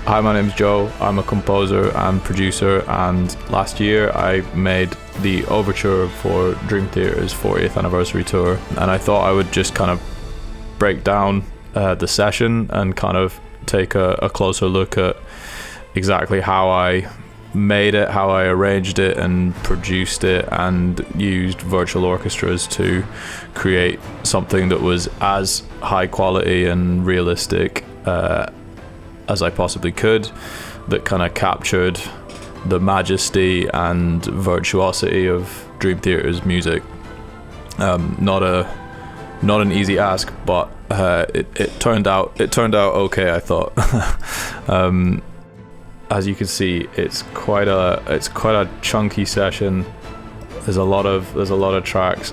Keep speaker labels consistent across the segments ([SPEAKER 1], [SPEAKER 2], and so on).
[SPEAKER 1] Hi, my name's Joe. I'm a composer and producer, and last year I made the overture for Dream Theater's 40th anniversary tour, and I thought I would just kind of break down the session and kind of take a closer look at exactly how I made it, how I arranged it and produced it, and used virtual orchestras to create something that was as high quality and realistic as I possibly could, that kind of captured the majesty and virtuosity of Dream Theater's music. Not an easy ask, but it turned out okay, I thought. As you can see, it's quite a chunky session. There's a lot of tracks.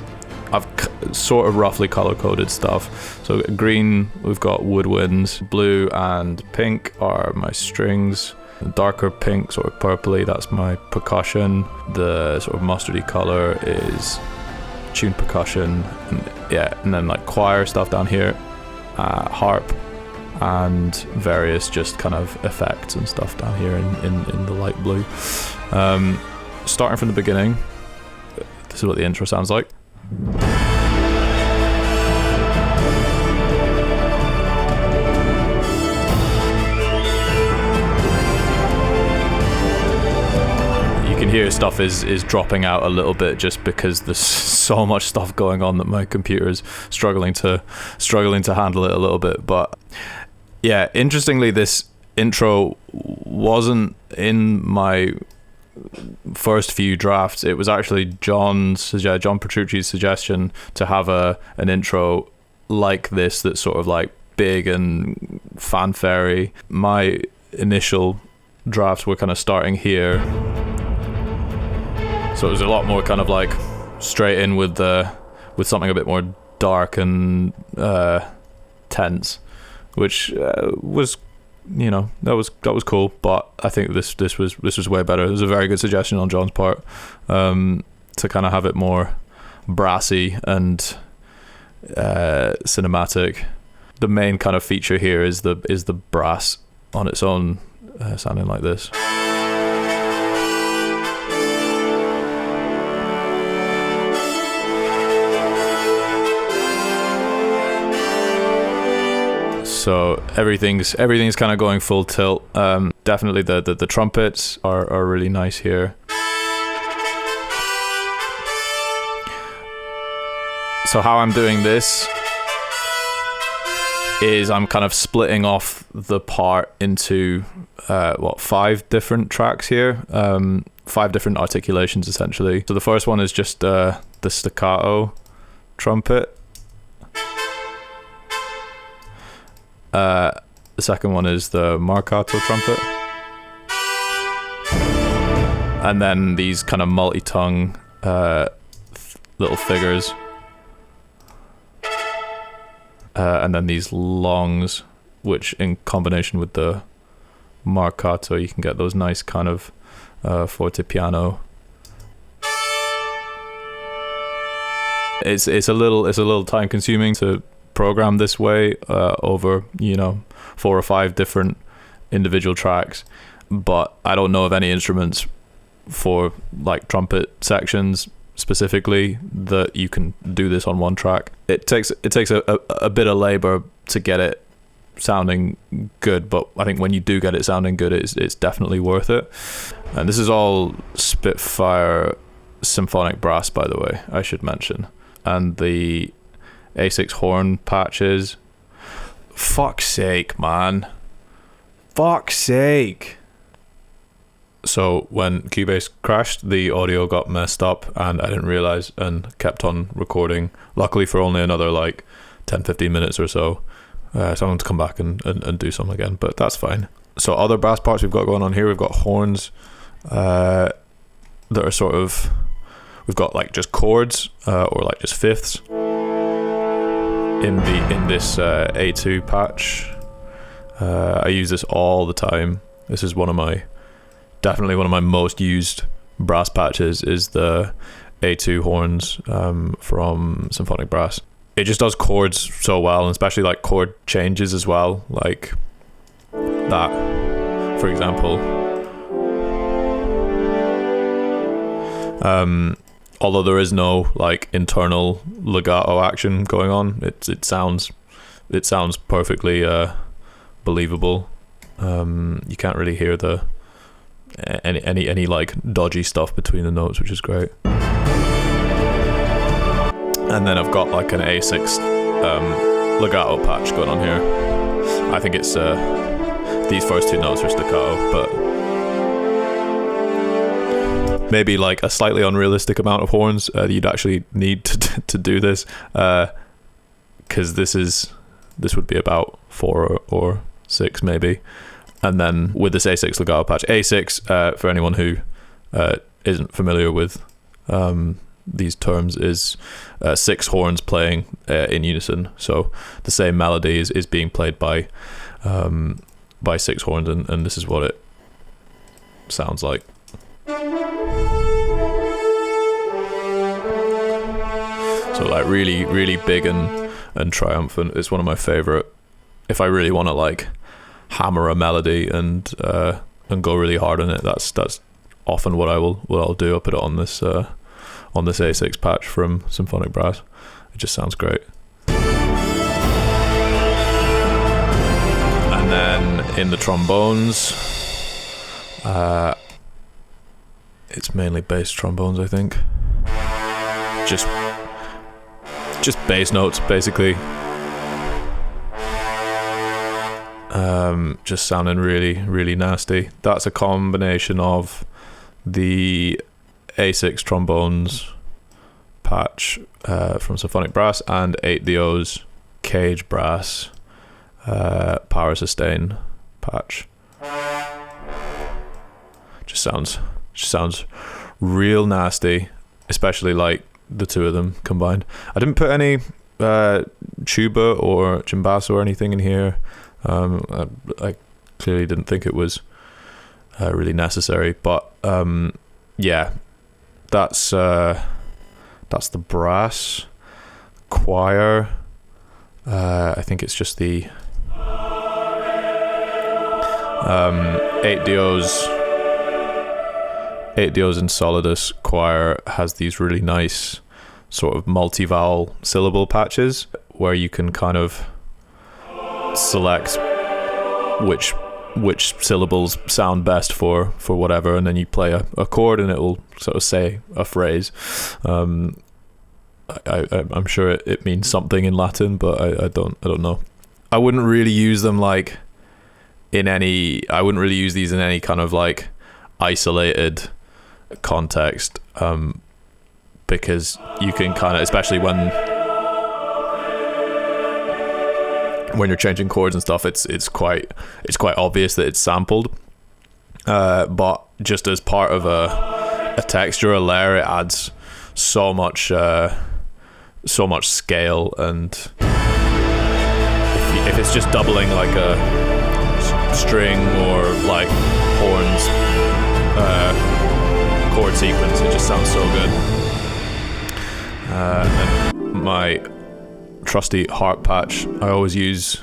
[SPEAKER 1] I've sort of roughly color-coded stuff. So green, we've got woodwinds. Blue and pink are my strings. The darker pink, sort of purpley, that's my percussion. The sort of mustardy color is tuned percussion. And then like choir stuff down here, harp, and various just kind of effects and stuff down here in the light blue. Starting from the beginning, this is what the intro sounds like. You can hear stuff is dropping out a little bit just because there's so much stuff going on that my computer's struggling to handle it a little bit. But yeah, interestingly, this intro wasn't in my first few drafts. It was actually John Petrucci's suggestion to have an intro like this that's sort of like big and fanfare-y. My initial drafts were kind of starting here, so it was a lot more kind of like straight in with something a bit more dark and tense, which was, you know, that was cool. But I think this was way better. It was a very good suggestion on John's part, to kind of have it more brassy and cinematic. The main kind of feature here is the brass on its own, sounding like this. So everything's kind of going full tilt. Definitely the trumpets are really nice here. So how I'm doing this is I'm kind of splitting off the part into 5 different tracks here, 5 different articulations essentially. So the first one is just the staccato trumpet. The second one is the marcato trumpet, and then these kind of multi-tongue little figures, and then these longs, which in combination with the marcato, you can get those nice kind of forte piano. It's a little time consuming to program this way over 4 or 5 different individual tracks, but I don't know of any instruments for like trumpet sections specifically that you can do this on one track. It takes a bit of labor to get it sounding good, but I think when you do get it sounding good, it's definitely worth it. And this is all Spitfire symphonic brass, by the way, I should mention. And the A6 horn patches. Fuck's sake, man. Fuck's sake. So when Cubase crashed, the audio got messed up and I didn't realize and kept on recording. Luckily for only another like 10-15 minutes or so. So I'm going to come back and do something again, but that's fine. So other brass parts we've got going on here, we've got horns that are sort of, we've got like just chords or like just fifths in this A2 patch. I use this all the time. This is definitely one of my most used brass patches, is the A2 horns from Symphonic Brass. It just does chords so well, and especially like chord changes as well, like that. for example. Although there is no like internal legato action going on, it sounds perfectly believable. You can't really hear the any like dodgy stuff between the notes, which is great. And then I've got like an A6 legato patch going on here. I think it's these first two notes are staccato, but maybe like a slightly unrealistic amount of horns that you'd actually need to do this, because this would be about 4 or 6 maybe. And then with this A6 legato patch, A6 for anyone who isn't familiar with these terms is 6 horns playing in unison. So the same melody is being played by 6 horns, and this is what it sounds like. So like really, really big and triumphant. It's one of my favorite. If I really want to like hammer a melody and go really hard on it, that's often what I'll do. I'll put it on this A6 patch from Symphonic Brass. It just sounds great. And then in the trombones, it's mainly bass trombones, I think. Just bass notes, basically. Just sounding really, really nasty. That's a combination of the A6 trombones patch from Symphonic Brass and 8DO's cage brass power sustain patch. Just sounds real nasty, especially like the two of them combined. I didn't put any tuba or cimbasso or anything in here. I clearly didn't think it was really necessary, but yeah, that's the brass choir. I think it's just the 8DO's Enceladus choir has these really nice sort of multi-vowel syllable patches where you can kind of select which syllables sound best for whatever, and then you play a chord and it will sort of say a phrase. I'm sure it means something in Latin, but I don't know. I wouldn't really use them like I wouldn't really use these in any kind of like isolated context, because you can kind of, especially when you're changing chords and stuff, it's quite obvious that it's sampled, but just as part of a texture, a layer, it adds so much scale. And if it's just doubling like a string or like horns chord sequence, it just sounds so good. And my trusty harp patch, I always use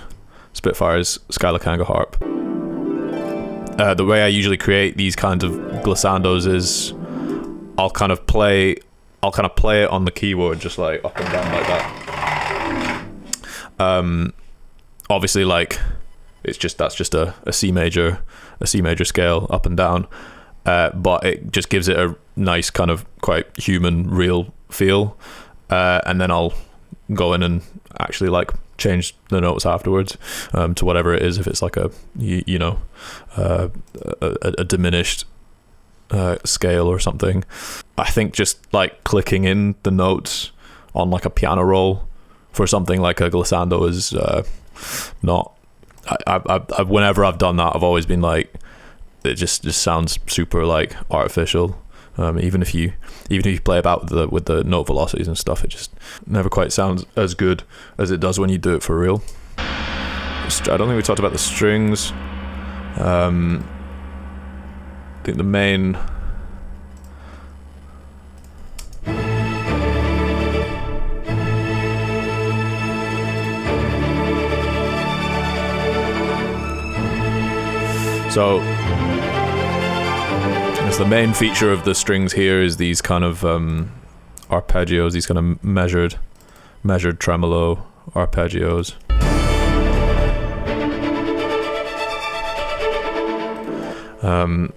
[SPEAKER 1] Spitfire's Skylakanga harp. The way I usually create these kinds of glissandos is I'll kind of play it on the keyboard, just like up and down like that. Obviously, like that's just a C major scale up and down, but it just gives it a nice kind of quite human, real feel. And then I'll go in and actually like change the notes afterwards to whatever it is. If it's like a diminished scale or something, I think just like clicking in the notes on like a piano roll for something like a glissando is not. I whenever I've done that, I've always been like, it just sounds super like artificial. Even if you play about with the note velocities and stuff, it just never quite sounds as good as it does when you do it for real. I don't think we talked about the strings. I think the main So as the main feature of the strings here is these kind of arpeggios, these kind of measured tremolo arpeggios.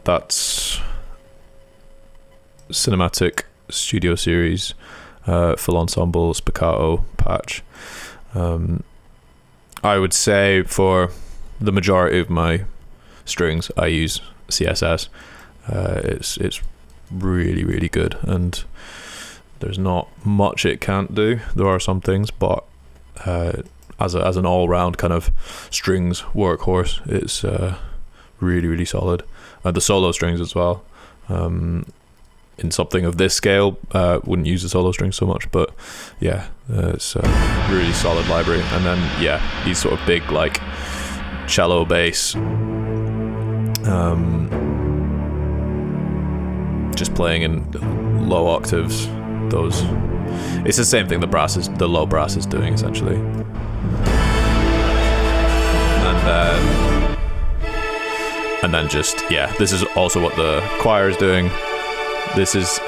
[SPEAKER 1] That's Cinematic Studio Series full ensemble spiccato patch. I would say for the majority of my strings I use CSS. It's really, really good, and there's not much it can't do. There are some things, but as an all-round kind of strings workhorse, it's really, really solid. The solo strings as well. In something of this scale, wouldn't use the solo strings so much, but yeah, it's a really solid library. And then these sort of big like cello bass, just playing in low octaves. Those, it's the same thing the low brass is doing essentially. And then just this is also what the choir is doing. This is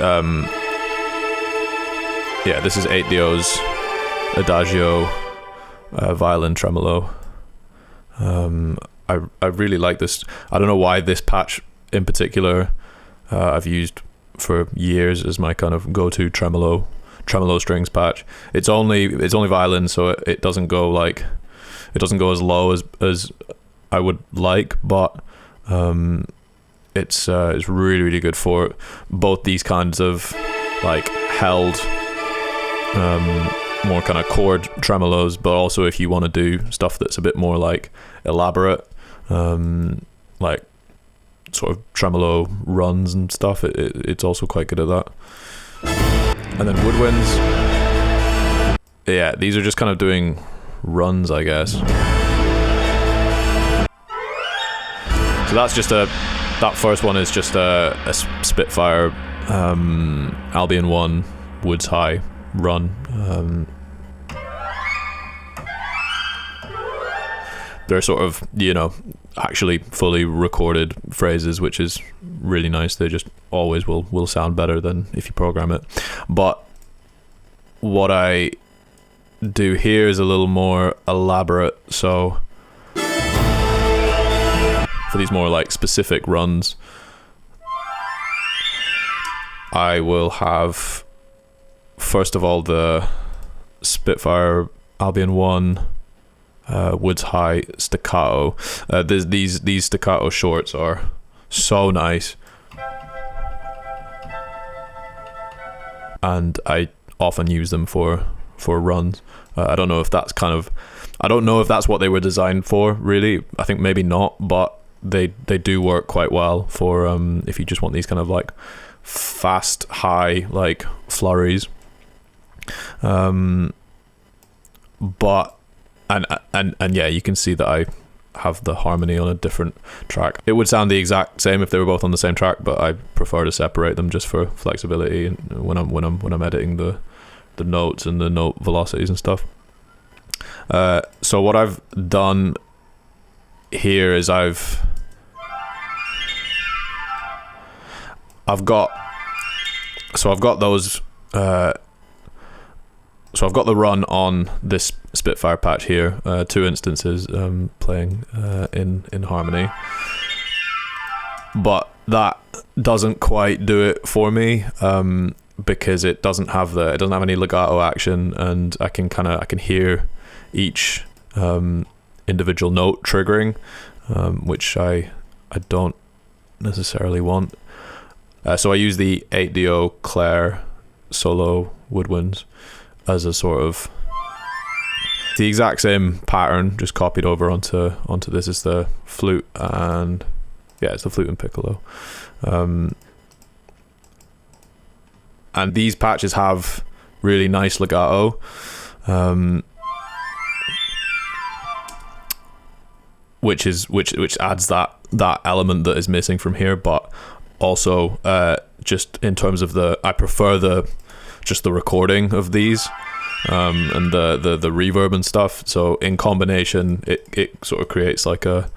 [SPEAKER 1] this is 8-Dio's Adagio violin tremolo. I really like this. I don't know why this patch in particular I've used for years as my kind of go-to tremolo strings patch. It's only violin, so it doesn't go as low as I would like, but it's really, really good for both these kinds of like held more kind of chord tremolos, but also if you want to do stuff that's a bit more like elaborate, like sort of tremolo runs and stuff, it's also quite good at that. And then woodwinds, these are just kind of doing runs, I guess. So that's just that first one is just a Spitfire Albion 1 Woods High run. They're sort of, actually fully recorded phrases, which is really nice. They just always will sound better than if you program it. But what I do here is a little more elaborate. So for these more like specific runs, I will have first of all the Spitfire Albion 1 Woods High staccato. These staccato shorts are so nice, and I often use them for runs. I don't know if that's what they were designed for, really. I think maybe not, but they do work quite well for if you just want these kind of like fast high like flurries. But you can see that I have the harmony on a different track. It would sound the exact same if they were both on the same track, but I prefer to separate them just for flexibility and when I'm editing the notes and the note velocities and stuff. So what I've done here is I've got those. So I've got the run on this Spitfire patch here, 2 instances playing in harmony, but that doesn't quite do it for me because it doesn't have any legato action, and I can hear each individual note triggering, which I don't necessarily want. So I use the 8-Dio Claire solo woodwinds as a sort of the exact same pattern, just copied over onto this. Is the flute and it's the flute and piccolo, and these patches have really nice legato, which adds that element that is missing from here, but also just in terms of I prefer the recording of these and the reverb and stuff. So in combination, it sort of creates like a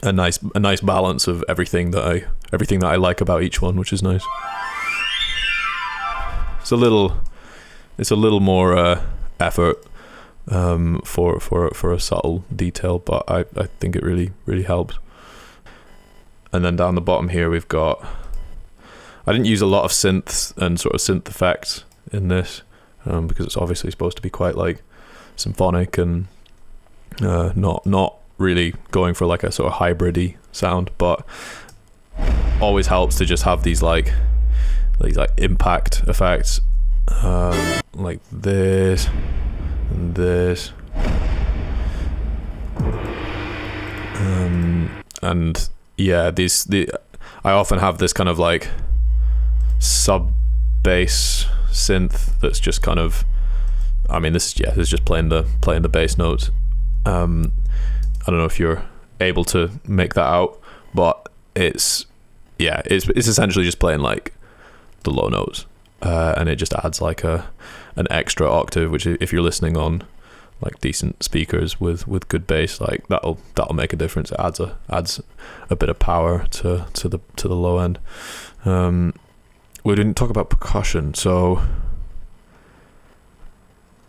[SPEAKER 1] a nice balance of everything that I like about each one, which is nice. It's a little more effort for a subtle detail, but I think it really helps. And then down the bottom here we've got, I didn't use a lot of synths and sort of synth effects in this, because it's obviously supposed to be quite like symphonic and not really going for like a sort of hybrid-y sound, but always helps to just have these like impact effects, like this and this, and yeah, I often have this kind of like sub bass synth that's just kind of, I mean, this is just playing the bass notes. I don't know if you're able to make that out, but it's essentially just playing like the low notes, and it just adds like an extra octave, which if you're listening on like decent speakers with good bass, like that'll make a difference. It adds a bit of power to the low end. We didn't talk about percussion, so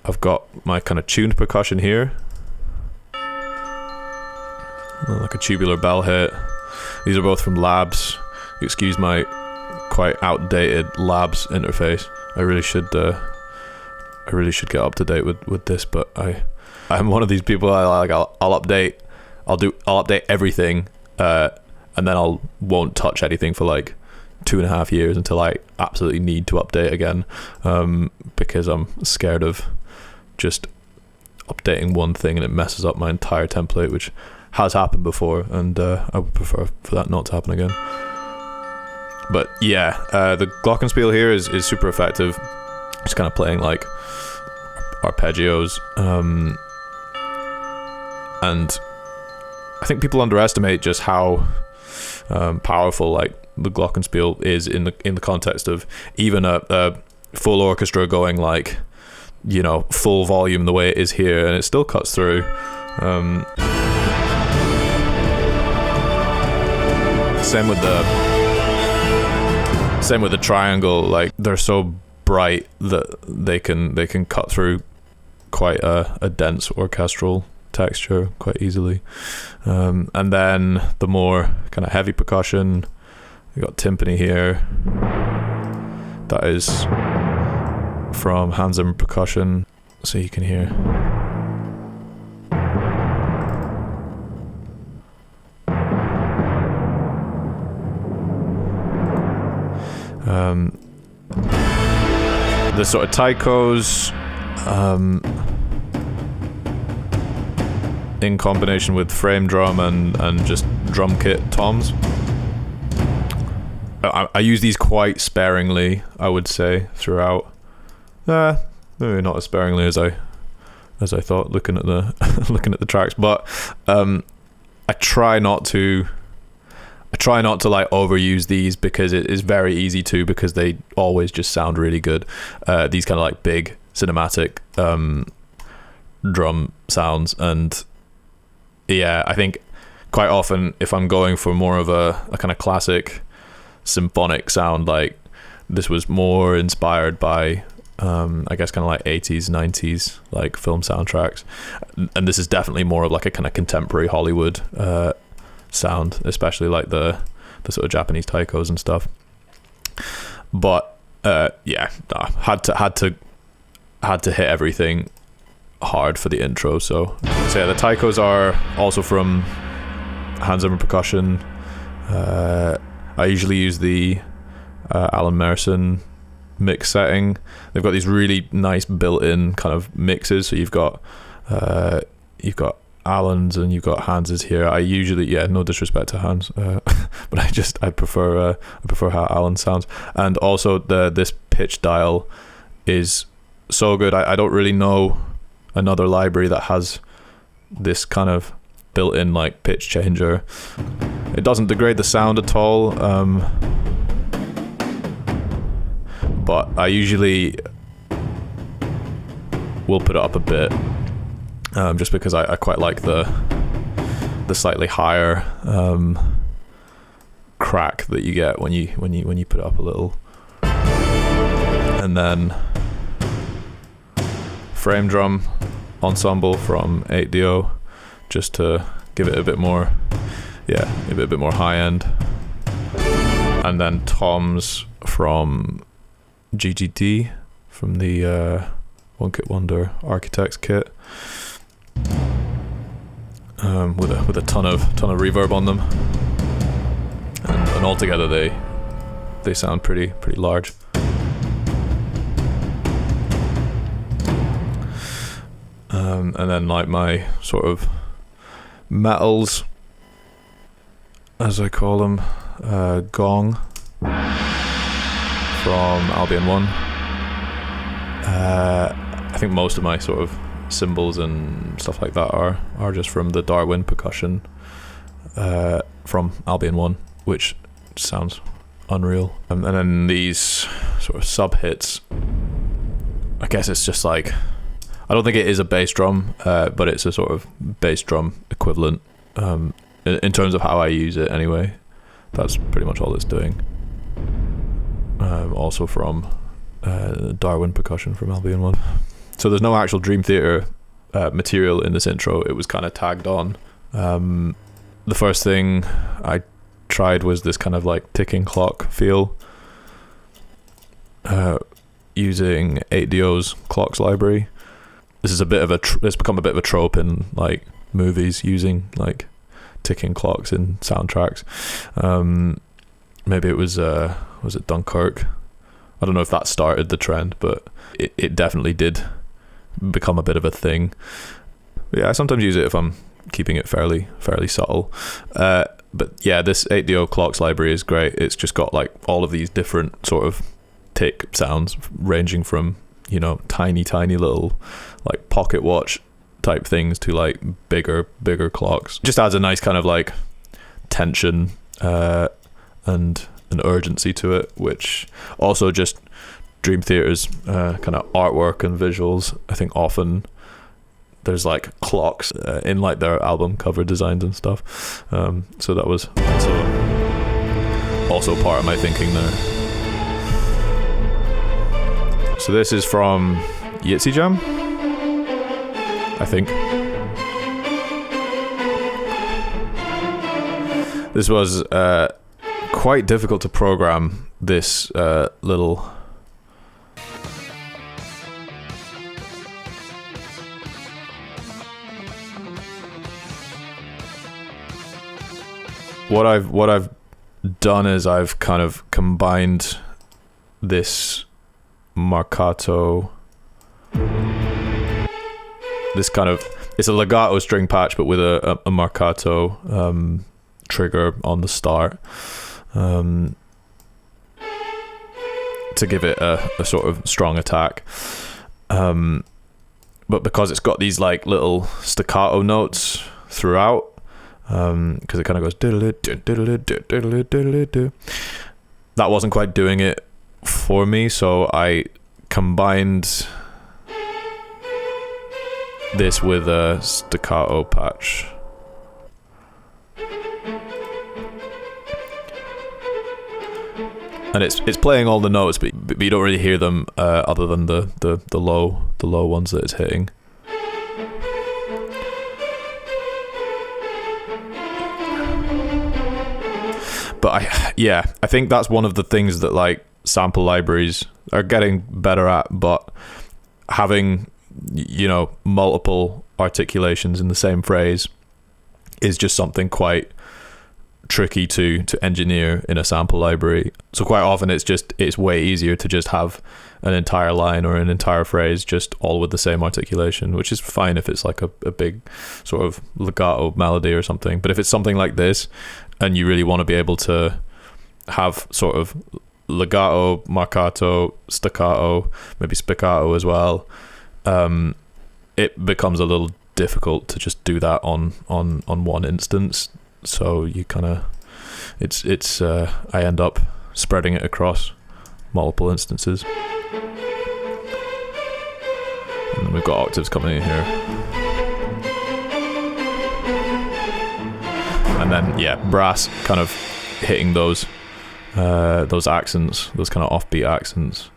[SPEAKER 1] I've got my kind of tuned percussion here, like a tubular bell hit. These are both from Labs. Excuse my quite outdated Labs interface. I really should get up to date with this, but I'm one of these people. I'll update everything, and then won't touch anything for like 2.5 years until I absolutely need to update again, because I'm scared of just updating one thing and it messes up my entire template, which has happened before, and I would prefer for that not to happen again. But yeah, the glockenspiel here is super effective. It's kind of playing like arpeggios, and I think people underestimate just how powerful like the glockenspiel is in the context of even a full orchestra going like, you know, full volume the way it is here, and it still cuts through. Same with the triangle. Like, they're so bright that they can cut through quite a dense orchestral texture quite easily. And then the more kind of heavy percussion, we got timpani here. That is from Hans Zimmer Percussion, so you can hear. The sort of taikos, in combination with frame drum and just drum kit toms. I use these quite sparingly, I would say, throughout. Maybe not as sparingly as I thought looking at the tracks, but I try not to like overuse these, because it is very easy to, because they always just sound really good. These kind of like big cinematic drum sounds, and yeah, I think quite often if I'm going for more of a kind of classic symphonic sound, like this was more inspired by I guess kind of like 80s 90s like film soundtracks, and this is definitely more of like a kind of contemporary Hollywood sound, especially like the sort of Japanese taikos and stuff. But yeah, had to hit everything hard for the intro. So yeah, the taikos are also from Hans Zimmer Percussion. I usually use the Alan Merson mix setting. They've got these really nice built-in kind of mixes. So you've got Alan's and you've got Hans's here. I usually, no disrespect to Hans, but I prefer how Alan sounds. And also this pitch dial is so good. I don't really know another library that has this kind of built-in like pitch changer. It doesn't degrade the sound at all, but I usually will put it up a bit, just because I quite like the slightly higher crack that you get when you put it up a little. And then frame drum ensemble from 8DO, just to give it a bit more high end. And then toms from GGD, from the One Kit Wonder Architects kit, with a ton of reverb on them, and altogether they sound pretty large. And then like my sort of metals, as I call them, gong from Albion 1. I think most of my sort of cymbals and stuff like that are just from the Darwin percussion from Albion 1, which sounds unreal. And then these sort of sub hits, I guess it's just like, I don't think it is a bass drum, but it's a sort of bass drum equivalent in terms of how I use it anyway. That's pretty much all it's doing. Also from Darwin percussion from Albion 1. So there's no actual Dream Theater material in this intro. It was kind of tagged on. The first thing I tried was this kind of like ticking clock feel, using 8DO's clocks library. This is a bit of it's become a bit of a trope in like movies, using like ticking clocks in soundtracks. Maybe it was it Dunkirk? I don't know if that started the trend, but it definitely did become a bit of a thing. But yeah, I sometimes use it if I'm keeping it fairly subtle. But yeah, this 8DO clocks library is great. It's just got like all of these different sort of tick sounds, ranging from, you know, tiny little like pocket watch type things to like bigger clocks. Just adds a nice kind of like tension and an urgency to it, which also just Dream Theater's kind of artwork and visuals. I think often there's like clocks in like their album cover designs and stuff. So that was also part of my thinking there. So this is from Ytse Jam, I think. This was quite difficult to program, this little what I've done is I've kind of combined this marcato, this kind of, it's a legato string patch but with a marcato trigger on the start, to give it a sort of strong attack, but because it's got these like little staccato notes throughout, because it kind of goes that wasn't quite doing it for me, so I combined this with a staccato patch. And it's playing all the notes, but you don't really hear them other than the low ones that it's hitting. But I think that's one of the things that like sample libraries are getting better at, but having, you know, multiple articulations in the same phrase is just something quite tricky to engineer in a sample library. So quite often it's way easier to just have an entire line or an entire phrase just all with the same articulation, which is fine if it's like a big sort of legato melody or something. But if it's something like this and you really want to be able to have sort of legato, marcato, staccato, maybe spiccato as well, it becomes a little difficult to just do that on one instance. So you kind of, it's I end up spreading it across multiple instances. And then we've got octaves coming in here. and then brass kind of hitting those accents, those kind of offbeat accents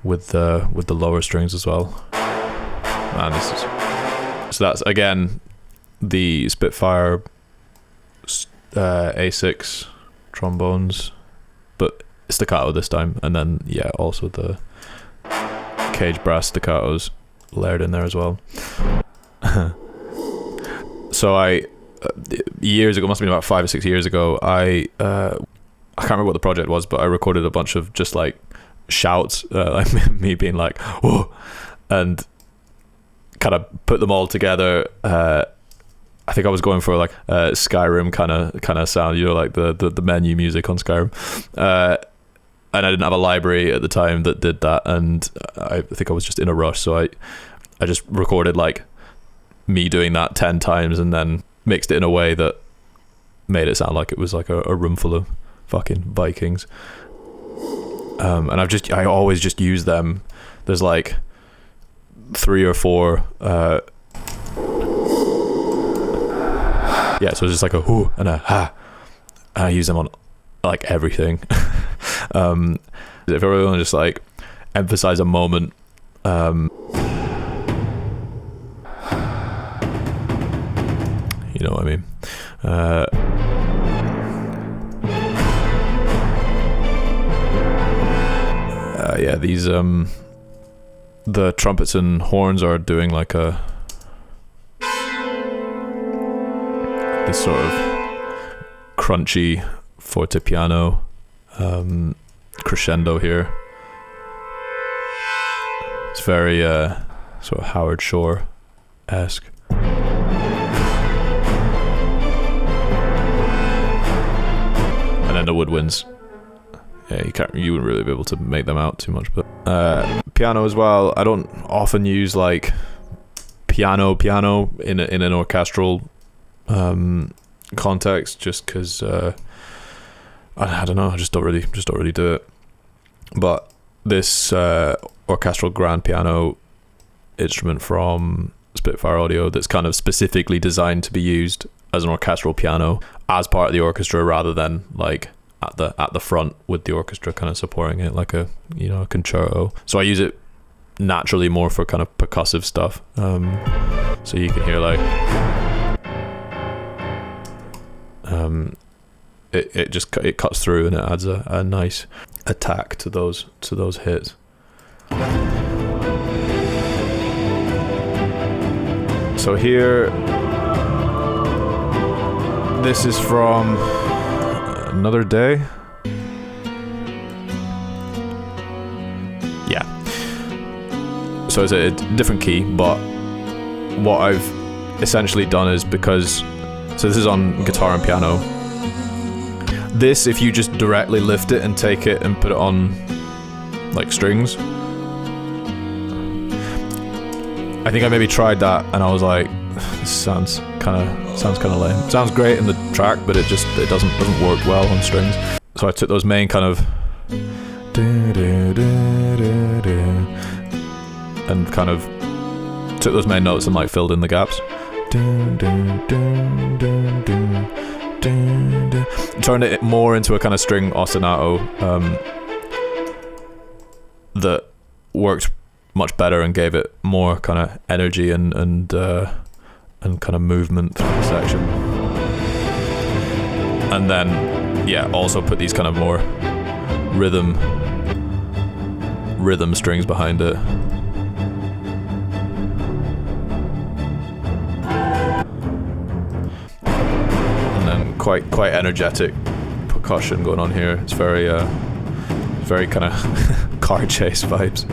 [SPEAKER 1] with the lower strings as well. Man, so that's again the Spitfire A6 trombones, but staccato this time, and then also the cage brass staccatos layered in there as well. So I years ago, must have been about 5 or 6 years ago, I can't remember what the project was, but I recorded a bunch of just like shouts, like me being like whoa, and kind of put them all together. I think I was going for like Skyrim kind of sound, you know, like the menu music on Skyrim, and I didn't have a library at the time that did that, and I think I was just in a rush, so I just recorded like me doing that 10 times and then mixed it in a way that made it sound like it was like a room full of fucking Vikings. And I always just use them. There's like 3 or 4 so it's just like a whoo and a ha, and I use them on like everything. If I really want to just like emphasize a moment, you know what I mean. These the trumpets and horns are doing like this sort of crunchy fortepiano crescendo here. It's very sort of Howard Shore-esque. And then the woodwinds. Yeah, you wouldn't really be able to make them out too much, but piano as well. I don't often use like piano in an orchestral context, just because I don't know, I just don't really do it. But this orchestral grand piano instrument from Spitfire Audio, that's kind of specifically designed to be used as an orchestral piano as part of the orchestra, rather than like at the front with the orchestra kind of supporting it like a concerto. So I use it naturally more for kind of percussive stuff. So you can hear like it cuts through and it adds a nice attack to those hits. So here, this is from Another Day. Yeah. So it's a different key, but what I've essentially done is, because this is on guitar and piano. This, if you just directly lift it and take it and put it on like strings, I think I maybe tried that and I was like, this sounds kind of lame. It sounds great in the track, but it doesn't work well on strings. So I took those main kind of and kind of took those main notes and like filled in the gaps. Turned it more into a kind of string ostinato that worked much better and gave it more kind of energy and kind of movement through the section. And then also put these kind of more rhythm strings behind it. And then quite energetic percussion going on here. It's very kind of car chase vibes.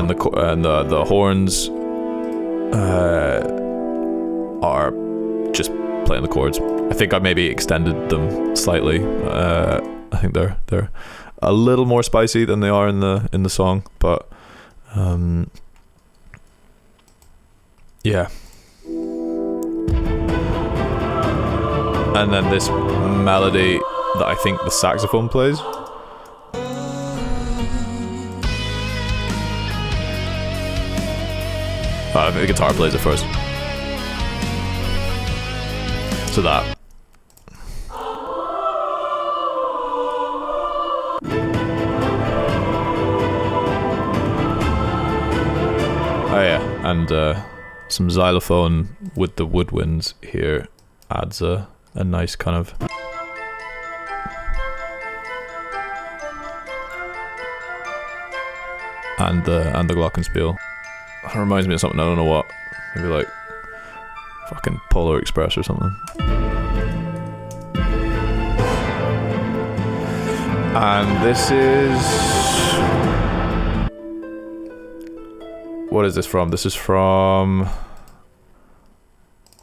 [SPEAKER 1] And the horns are just playing the chords. I think I maybe extended them slightly. I think they're a little more spicy than they are in the song, but yeah. And then this melody that I think the saxophone plays. The guitar plays it first. So that. Oh yeah, and some xylophone with the woodwinds here adds a nice kind of and the glockenspiel. It reminds me of something, I don't know what. Maybe like fucking Polar Express or something. And this is... What is this from? This is from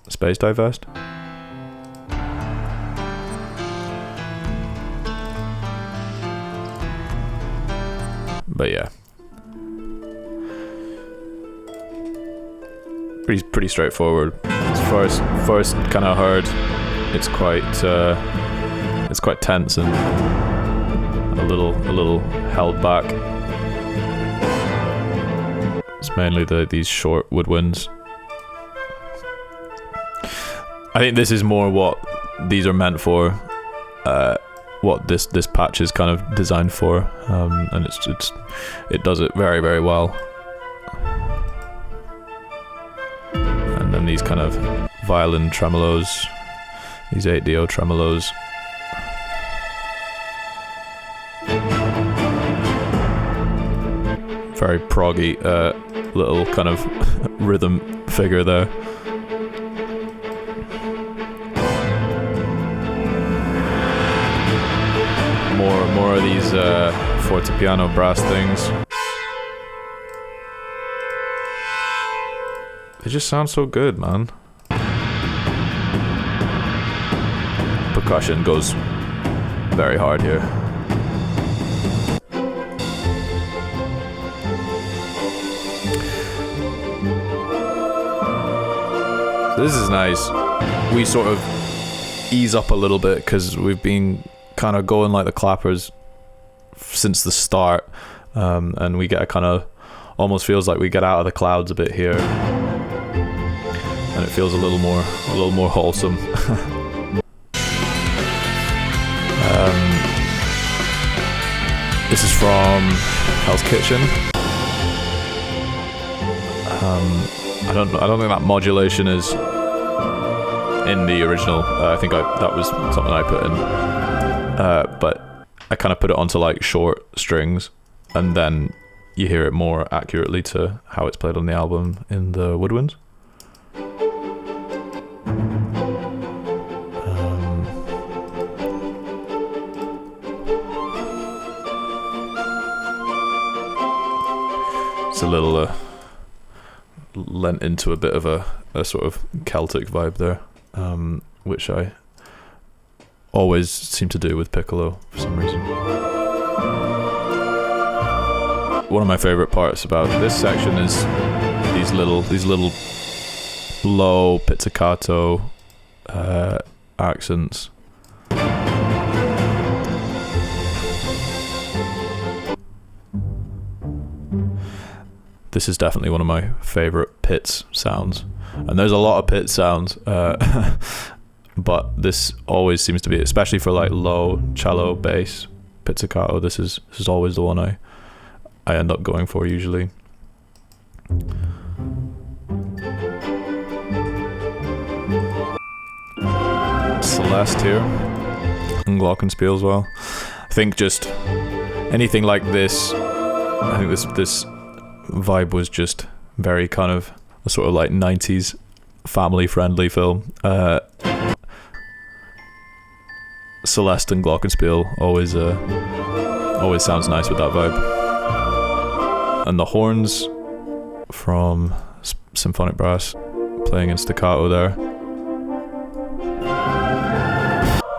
[SPEAKER 1] Space Divest. But yeah, pretty straightforward. As first kind of heard, it's quite tense and a little held back. It's mainly these short woodwinds. I think this is more what these are meant for, what this patch is kind of designed for, and it does it very, very well. And then these kind of violin tremolos, these 8-DO tremolos. Very proggy little kind of rhythm figure there. More of these fortepiano brass things. They just sound so good, man. Percussion goes very hard here. This is nice. We sort of ease up a little bit because we've been kind of going like the clappers since the start, and we get a kind of, almost feels like we get out of the clouds a bit here, and it feels a little more wholesome. This is from Hell's Kitchen. I don't think that modulation is in the original. I think that was something I put in, but I kind of put it onto like short strings, and then you hear it more accurately to how it's played on the album in the woodwinds. It's a little lent into a bit of a sort of Celtic vibe there, which I always seem to do with piccolo for some reason. One of my favorite parts about this section is these little low pizzicato accents. This is definitely one of my favorite pizz sounds, and there's a lot of pizz sounds, but this always seems to be, especially for like low cello bass pizzicato, this is always the one I end up going for usually. Celeste here, and glockenspiel as well. I think just anything like this, I think this vibe was just very kind of a sort of like 90s family friendly film. Celeste and glockenspiel always sounds nice with that vibe. And the horns from symphonic brass playing in staccato there,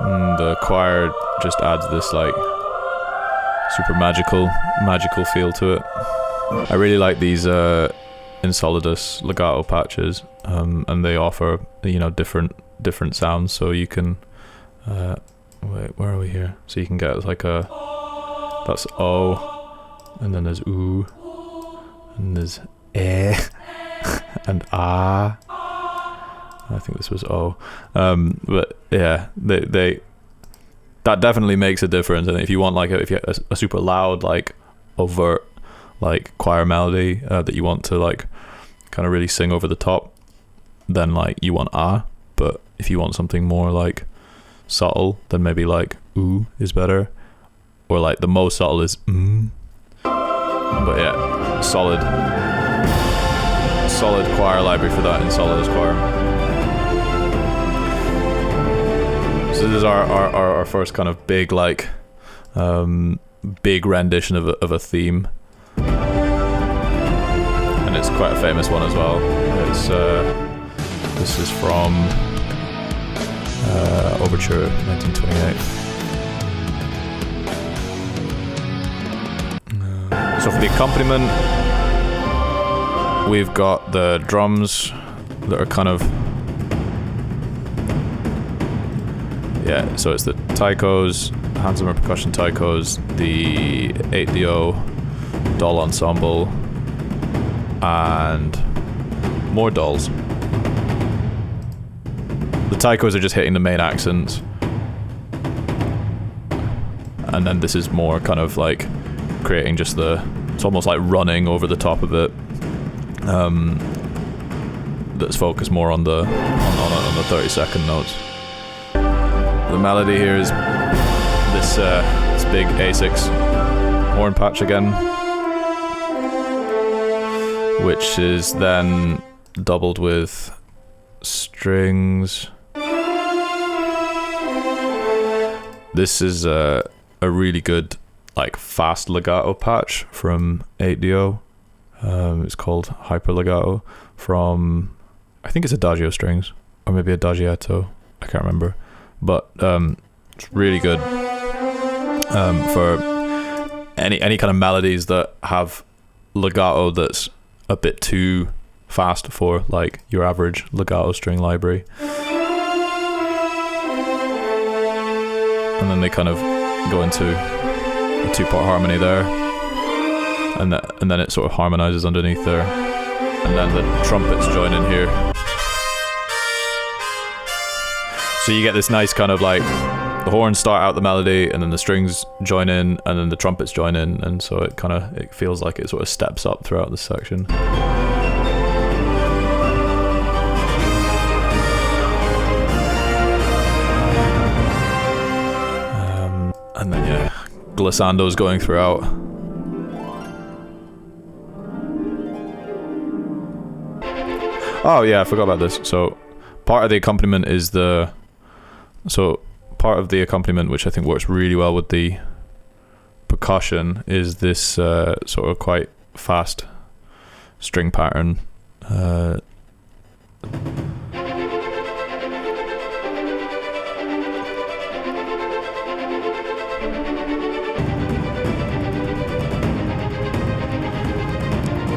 [SPEAKER 1] and the choir just adds this like super magical feel to it. I really like these Insolidus legato patches, and they offer, you know, different sounds. So you can wait, where are we here? So you can get like that's O, and then there's oo, and there's and ah. I think this was O. But yeah, they that definitely makes a difference. And if you want like if you have a super loud, like overt, like choir melody that you want to like kind of really sing over the top, then like you want ah. But if you want something more like subtle, then maybe like ooh is better, or like the most subtle is But yeah, solid choir library for that in soloist choir. So this is our first kind of big like big rendition of a theme, and it's quite a famous one as well. It's this is from Overture 1928. So for the accompaniment, we've got the drums that are kind of, yeah, so it's the taikos, hand zimmer percussion taikos, the 8dio doll ensemble, and more dolls. The taikos are just hitting the main accents, and then this is more kind of like creating just it's almost like running over the top of it, that's focused more on the 30-second notes. The melody here is this big A6 horn patch again, which is then doubled with strings. This is a really good like fast legato patch from 8dio. It's called hyper legato from, I think it's Adagio strings or maybe Adagietto, I can't remember, but it's really good for any kind of melodies that have legato that's a bit too fast for like your average legato string library. And then they kind of go into a 2-part harmony there, and then it sort of harmonizes underneath there, and then the trumpets join in here. So you get this nice kind of like the horns start out the melody, and then the strings join in, and then the trumpets join in, and so it feels like it sort of steps up throughout this section. And then yeah, glissandos going throughout. Oh yeah, I forgot about this. So part of the accompaniment is part of the accompaniment, which I think works really well with the percussion, is this sort of quite fast string pattern.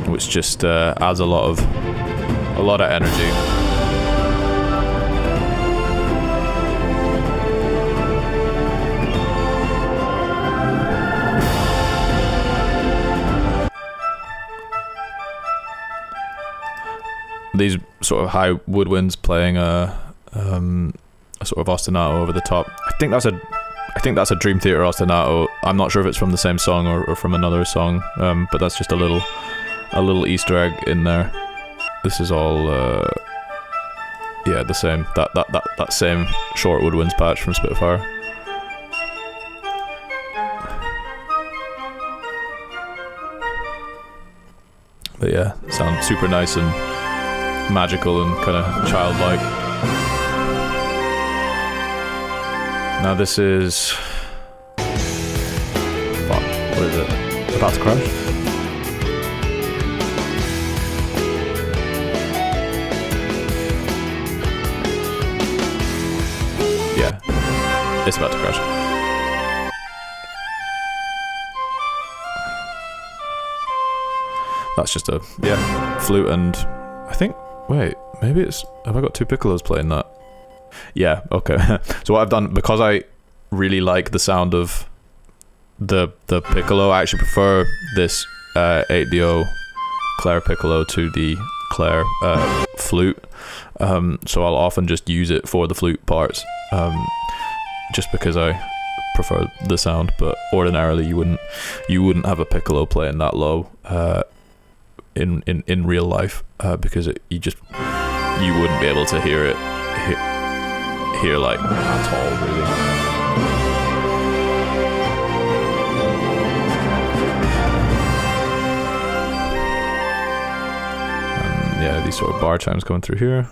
[SPEAKER 1] Which just adds a lot of energy. These sort of high woodwinds playing a sort of ostinato over the top. I think that's a Dream Theater ostinato. I'm not sure if it's from the same song or from another song, but that's just a little Easter egg in there. This is all the same that same short woodwinds patch from Spitfire. But yeah, it sounds super nice and magical and kind of childlike. Now this is what is it? About to Crash? It's about to crash. That's just a flute, and I think maybe it's, have I got 2 piccolos playing that? Yeah, okay. So what I've done, because I really like the sound of the piccolo, I actually prefer this 8dio Clare piccolo to the Claire flute, so I'll often just use it for the flute parts, just because I prefer the sound. But ordinarily you wouldn't have a piccolo playing that low in real life, because you wouldn't be able to hear it hear like at all, really. Yeah, these sort of bar chimes coming through here.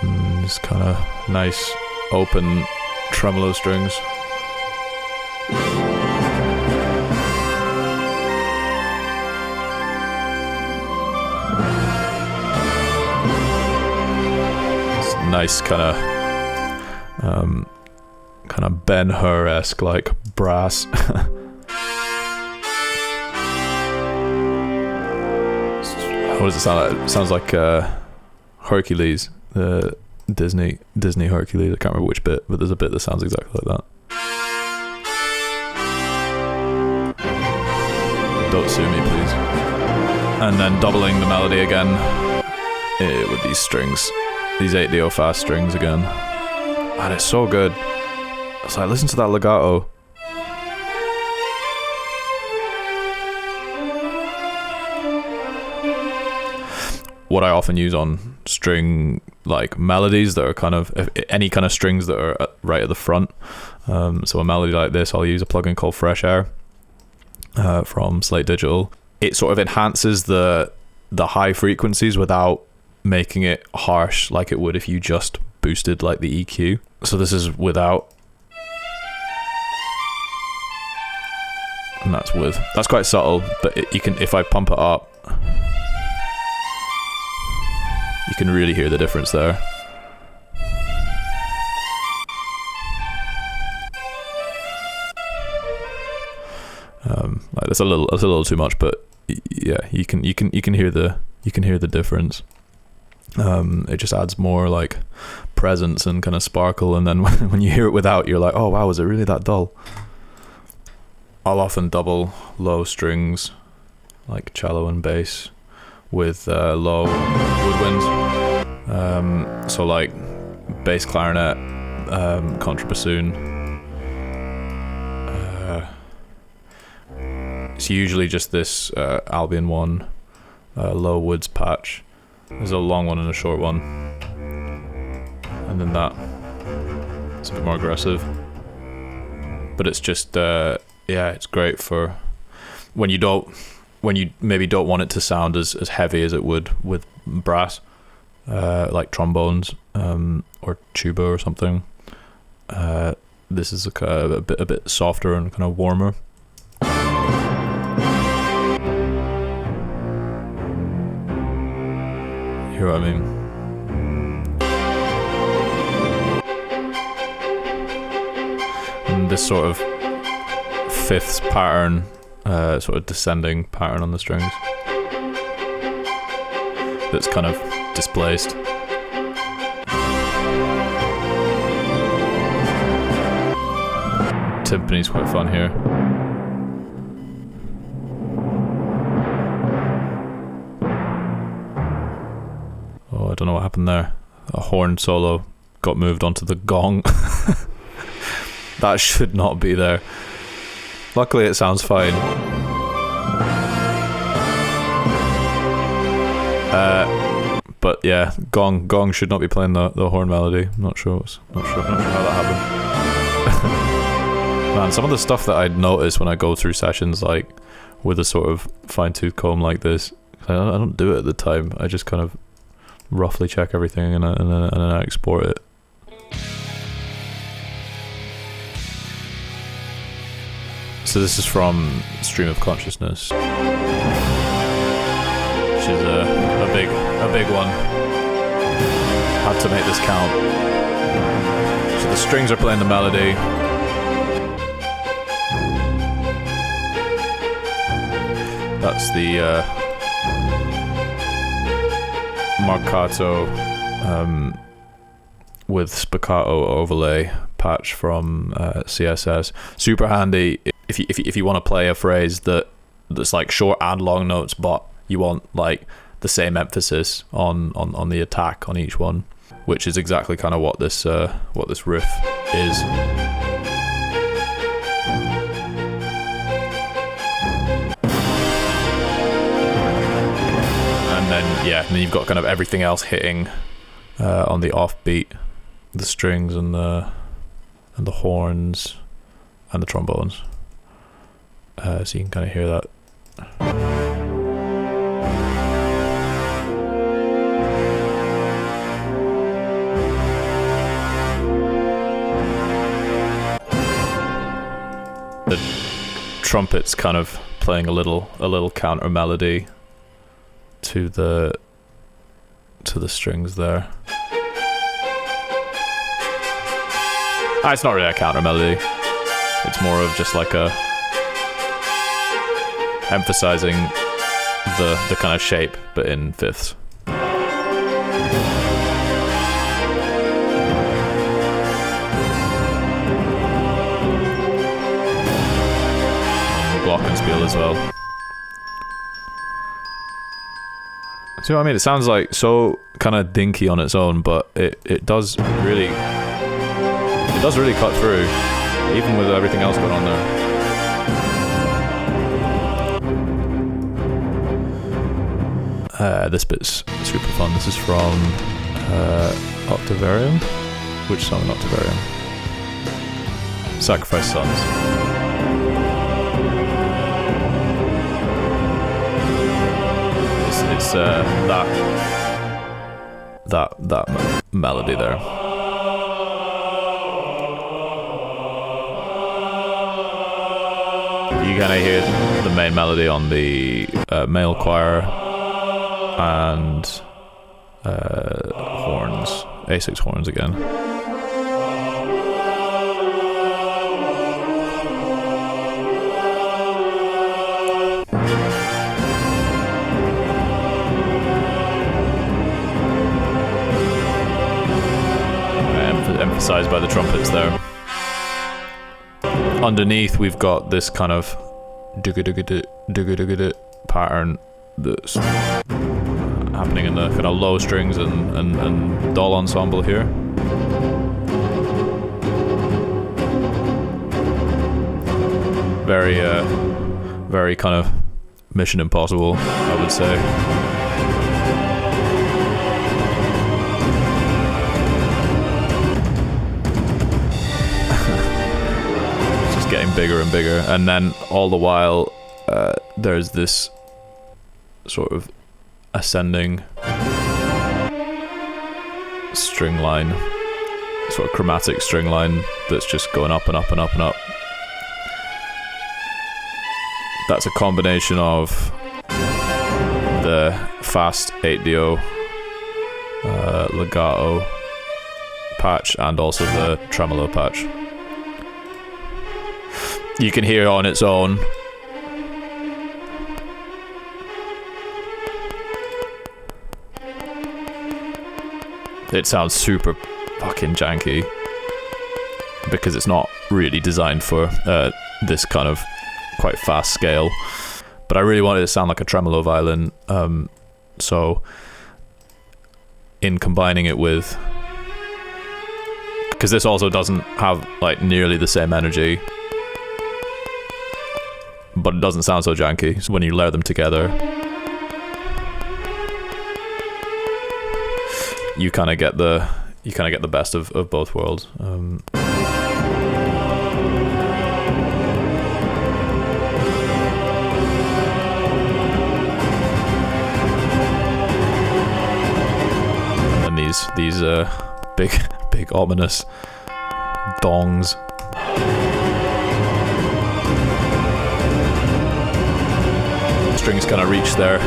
[SPEAKER 1] And this kind of nice open tremolo strings. It's nice kind of Ben-Hur-esque like brass. What does it sound like? It sounds like Hercules, the Disney Hercules. I can't remember which bit, but there's a bit that sounds exactly like that. Don't sue me, please. And then doubling the melody again with these strings, these 8dio fast strings again. And it's so good. So I listen to that legato. What I often use on string like melodies that are kind of any kind of strings that are right at the front. So a melody like this, I'll use a plugin called Fresh Air from Slate Digital. It sort of enhances the high frequencies without making it harsh like it would if you just boosted like the EQ. So this is without. And that's with. That's quite subtle, but you can, if I pump it up, you can really hear the difference there. Like that's a little too much, but yeah, you can hear the difference. It just adds more like presence and kind of sparkle, and then when you hear it without, you're like, oh wow, is it really that dull? I'll often double low strings like cello and bass with low woodwinds. So like bass clarinet, contrabassoon. It's usually just this Albion one low woods patch. There's a long one and a short one, and then that it's a bit more aggressive, but it's just yeah, it's great for when you maybe don't want it to sound as heavy as it would with brass, like trombones or tuba or something. This is a bit softer and kind of warmer. You hear what I mean? And this sort of fifths pattern, sort of descending pattern on the strings that's kind of displaced. Timpani's quite fun here. Oh, I don't know what happened there. A horn solo got moved onto the gong. That should not be there. Luckily, it sounds fine. But yeah, gong should not be playing the horn melody. I'm not sure how that happened. Man, some of the stuff that I'd notice when I go through sessions like with a sort of fine-tooth comb like this, I don't do it at the time. I just kind of roughly check everything and then I export it. So this is from Stream of Consciousness, which is a big one. Had to make this count. So the strings are playing the melody. That's the marcato with spiccato overlay patch from CSS. Super handy if you want to play a phrase that's like short and long notes, but you want like the same emphasis on the attack on each one, which is exactly kind of what this riff is. And then you've got kind of everything else hitting on the offbeat, the strings and the horns and the trombones. So you can kind of hear that. The trumpet's kind of playing a little counter melody to the strings there. It's not really a counter melody. It's more of just like a emphasizing the kind of shape, but in fifths. Glockenspiel as well. So I mean, it sounds like so kind of dinky on its own, but it does really cut through, even with everything else going on there. This bit's super fun. This is from Octavarium. Which song in Octavarium? Sacrified Sons. It's that melody there. You kind of hear the main melody on the male choir and horns, A6 horns again. Emphasized by the trumpets there. Underneath we've got this kind of pattern that's happening in the kind of low strings and doll ensemble here. Very kind of Mission Impossible, I would say. Getting bigger and bigger, and then all the while there's this sort of ascending string line, sort of chromatic string line that's just going up and up and up and up. That's a combination of the fast 8-do legato patch and also the tremolo patch. You can hear it on its own. It sounds super fucking janky because it's not really designed for this kind of quite fast scale. But I really wanted it to sound like a tremolo violin. So in combining it with, because this also doesn't have like nearly the same energy, but it doesn't sound so janky. So when you layer them together, you kind of get the best of both worlds. And these big ominous dongs. Strings kind of reach their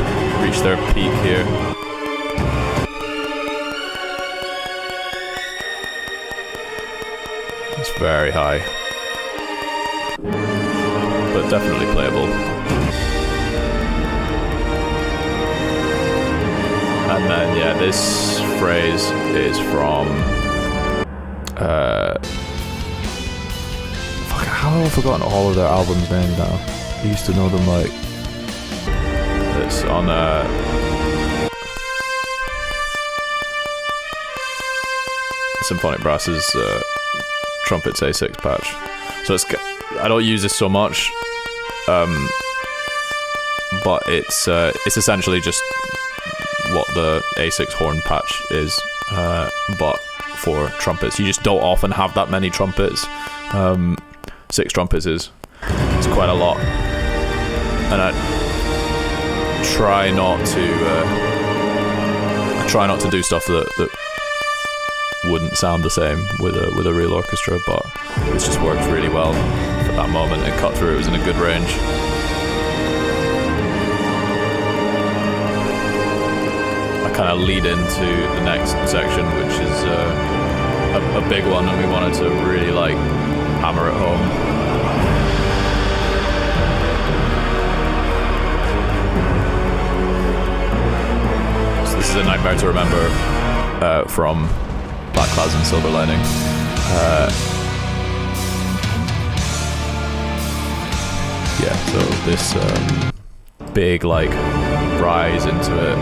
[SPEAKER 1] peak here. It's very high, but definitely playable. And then this phrase is from How have I forgotten all of their albums' names now? I used to know them like it's on Symphonic Brass's Trumpets A6 patch. So I don't use this so much, but it's essentially just what the A6 horn patch is, but for trumpets. You just don't often have that many trumpets. 6 trumpets is quite a lot, and I try not to do stuff that wouldn't sound the same with a real orchestra, but it's just worked really well for that moment. It cut through. It was in a good range. I kind of lead into the next section, which is a big one, and we wanted to really like hammer it home. So this is A Nightmare to Remember from Black Clouds and Silver Lining. So this big like rise into it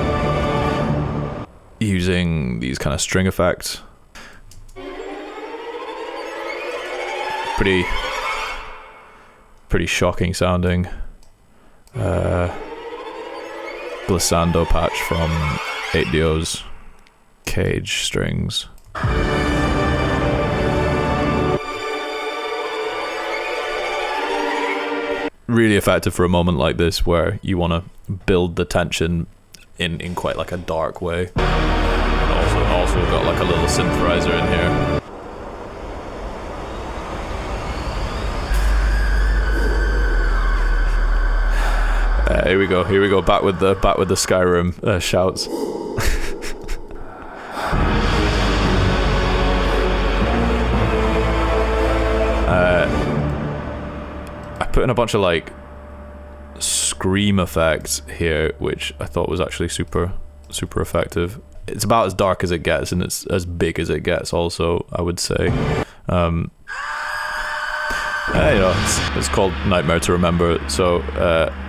[SPEAKER 1] using these kind of string effects. Pretty shocking sounding. Glissando patch from 8Dio's Cage strings. Really effective for a moment like this where you want to build the tension in quite like a dark way. And also got like a little synthesizer in here. Here we go. Back with the Skyrim shouts. I put in a bunch of like scream effects here, which I thought was actually super effective. It's about as dark as it gets, and it's as big as it gets also, I would say. It's called Nightmare to Remember, so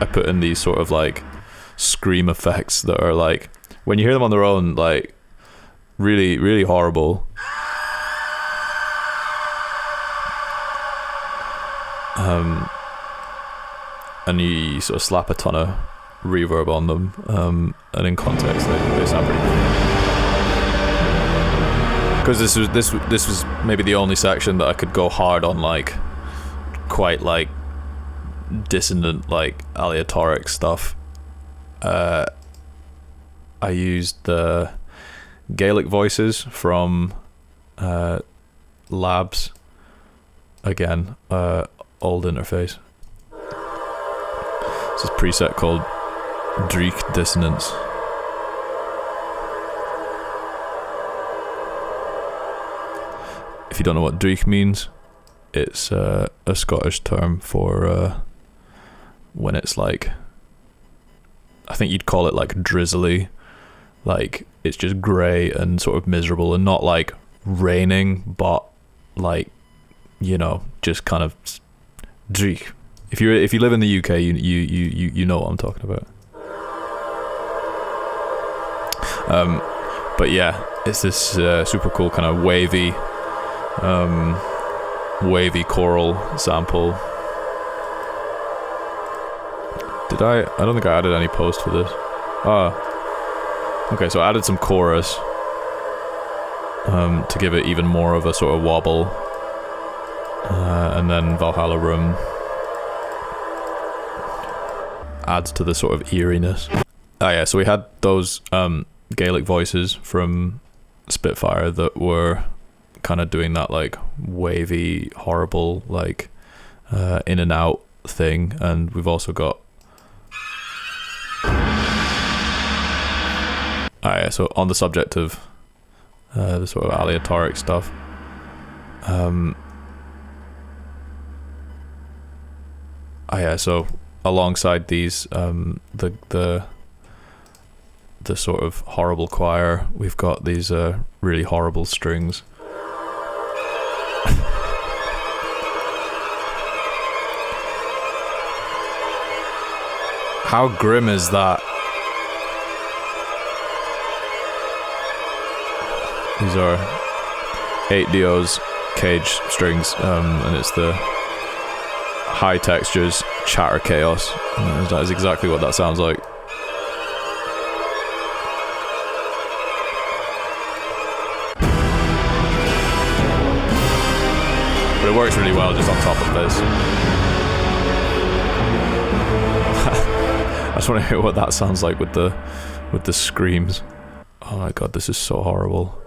[SPEAKER 1] I put in these sort of like scream effects that are like, when you hear them on their own, like really, really horrible. And you sort of slap a ton of reverb on them, and in context they sound pretty cool. Because this was maybe the only section that I could go hard on, like quite like dissonant, like aleatoric stuff. I used the Gaelic voices from Labs again, old interface. This is a preset called Dreek Dissonance. If you don't know what Dreek means, it's a Scottish term for when it's like, I think you'd call it like drizzly, like it's just grey and sort of miserable, and not like raining, but like, you know, just kind of Dreek. If you live in the UK, you know what I'm talking about. But yeah, it's this super cool kind of wavy choral sample. I don't think I added any post for this. Okay, so I added some chorus to give it even more of a sort of wobble, and then Valhalla Room adds to the sort of eeriness. So we had those Gaelic voices from Spitfire that were kind of doing that like wavy, horrible, like in and out thing, and we've also got so on the subject of the sort of aleatoric stuff, so alongside these, the sort of horrible choir, we've got these really horrible strings. How grim is that? These are 8 Dio's cage strings, and it's the high textures, chatter chaos. That is exactly what that sounds like. But it works really well just on top of this. I just want to hear what that sounds like with the screams. Oh my god, this is so horrible.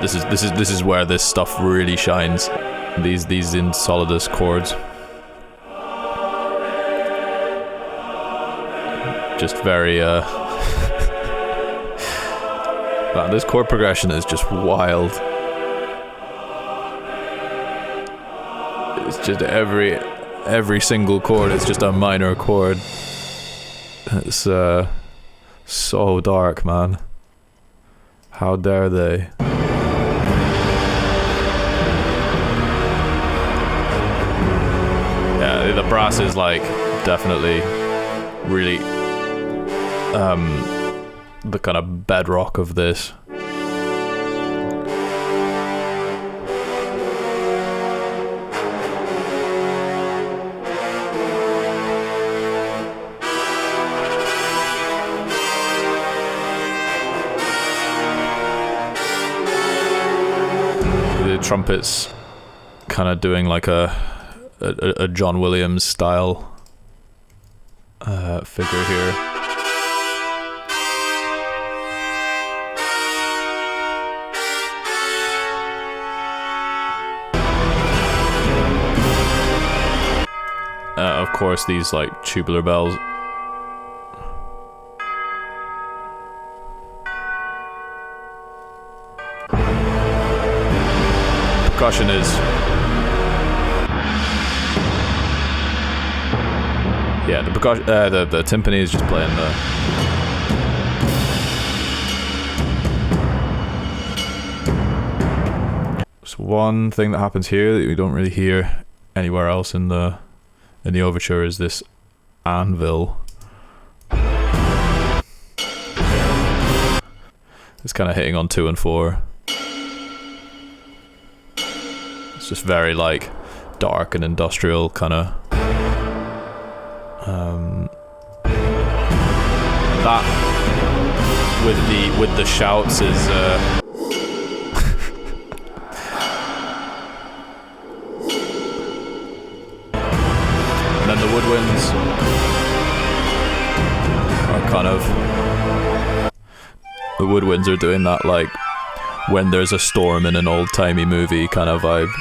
[SPEAKER 1] This is where this stuff really shines. These in solidus chords. Just very man, this chord progression is just wild. It's just every single chord is just a minor chord. It's so dark, man. How dare they? Yeah, the brass is like definitely really the kind of bedrock of this. The trumpets kind of doing like a John Williams style figure here. Of course, these like tubular bells. Percussion is, yeah, the percussion, the timpani is just playing the. So one thing that happens here that we don't really hear anywhere else in the overture is this anvil. It's kind of hitting on 2 and 4. It's just very like dark and industrial kind of. That with the shouts is. And then the woodwinds are kind of. The woodwinds are doing that like when there's a storm in an old-timey movie kind of vibe.